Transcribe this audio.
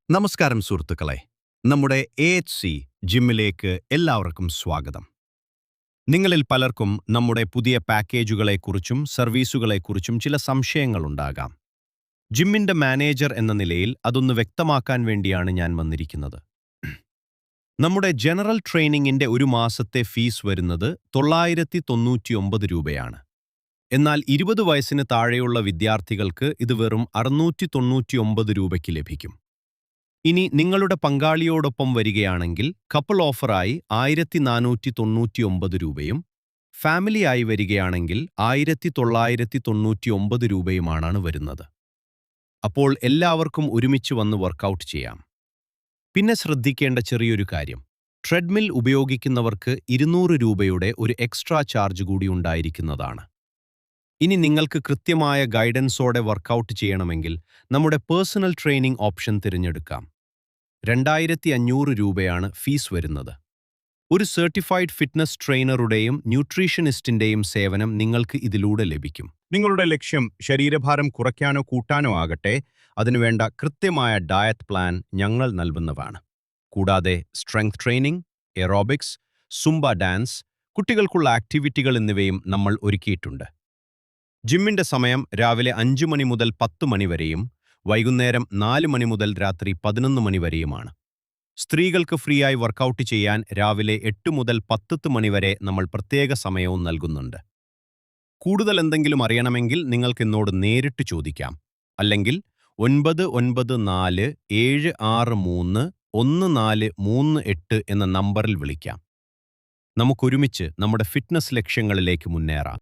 നമസ്കാരം സുഹൃത്തുക്കളെ, നമ്മുടെ AHC ജിമ്മിലേക്ക് എല്ലാവർക്കും സ്വാഗതം. നിങ്ങളിൽ പലർക്കും നമ്മുടെ പുതിയ പാക്കേജുകളെക്കുറിച്ചും സർവീസുകളെക്കുറിച്ചും ചില സംശയങ്ങളുണ്ടാകാം. ജിമ്മിന്റെ മാനേജർ എന്ന നിലയിൽ അതൊന്ന് വ്യക്തമാക്കാൻ വേണ്ടിയാണ് ഞാൻ വന്നിരിക്കുന്നത്. നമ്മുടെ ജനറൽ ട്രെയിനിങ്ങിന്റെ ഒരു മാസത്തെ ഫീസ് വരുന്നത് 999 രൂപയാണ്. എന്നാൽ 20 വയസ്സിന് താഴെയുള്ള വിദ്യാർത്ഥികൾക്ക് ഇത് വെറും 699 രൂപയ്ക്ക് ലഭിക്കും. ഇനി നിങ്ങളുടെ പങ്കാളിയോടൊപ്പം വരികയാണെങ്കിൽ കപ്പിൾ ഓഫറായി 1499 രൂപയും ഫാമിലിയായി വരികയാണെങ്കിൽ 1999 രൂപയുമാണ് വരുന്നത്. അപ്പോൾ എല്ലാവർക്കും ഒരുമിച്ച് വന്ന് വർക്കൗട്ട് ചെയ്യാം. പിന്നെ ശ്രദ്ധിക്കേണ്ട ചെറിയൊരു കാര്യം, ട്രെഡ്മിൽ ഉപയോഗിക്കുന്നവർക്ക് 200 രൂപയുടെ ഒരു എക്സ്ട്രാ ചാർജ് കൂടി ഉണ്ടായിരിക്കുന്നതാണ്. ഇനി നിങ്ങൾക്ക് കൃത്യമായ ഗൈഡൻസോടെ വർക്കൗട്ട് ചെയ്യണമെങ്കിൽ നമ്മുടെ പേഴ്സണൽ ട്രെയിനിംഗ് ഓപ്ഷൻ തിരഞ്ഞെടുക്കാം. 2500 രൂപയാണ് ഫീസ് വരുന്നത്. ഒരു സർട്ടിഫൈഡ് ഫിറ്റ്നസ് ട്രെയിനറുടെയും ന്യൂട്രീഷനിസ്റ്റിന്റെയും സേവനം നിങ്ങൾക്ക് ഇതിലൂടെ ലഭിക്കും. നിങ്ങളുടെ ലക്ഷ്യം ശരീരഭാരം കുറയ്ക്കാനോ കൂട്ടാനോ ആകട്ടെ, അതിനുവേണ്ട കൃത്യമായ ഡയറ്റ് പ്ലാൻ ഞങ്ങൾ നൽകുന്നതാണ്. കൂടാതെ strength training, aerobics, Zumba dance, കുട്ടികൾക്കുള്ള ആക്ടിവിറ്റികൾ എന്നിവയും നമ്മൾ ഒരുക്കിയിട്ടുണ്ട്. ജിമ്മിന്റെ സമയം രാവിലെ 5 മണി മുതൽ 10 മണി വരെയും വൈകുന്നേരം 4 മണി മുതൽ രാത്രി 11 മണി വരെയുമാണ്. സ്ത്രീകൾക്ക് ഫ്രീ ആയി വർക്കൗട്ട് ചെയ്യാൻ രാവിലെ 8 മുതൽ 10 മണി വരെ നമ്മൾ പ്രത്യേക സമയവും നൽകുന്നുണ്ട്. കൂടുതൽ എന്തെങ്കിലും അറിയണമെങ്കിൽ നിങ്ങൾക്ക് എന്നോട് നേരിട്ട് ചോദിക്കാം. അല്ലെങ്കിൽ 9947631438 എന്ന നമ്പറിൽ വിളിക്കാം. നമുക്കൊരുമിച്ച് നമ്മുടെ ഫിറ്റ്നസ് ലക്ഷ്യങ്ങളിലേക്ക് മുന്നേറാം.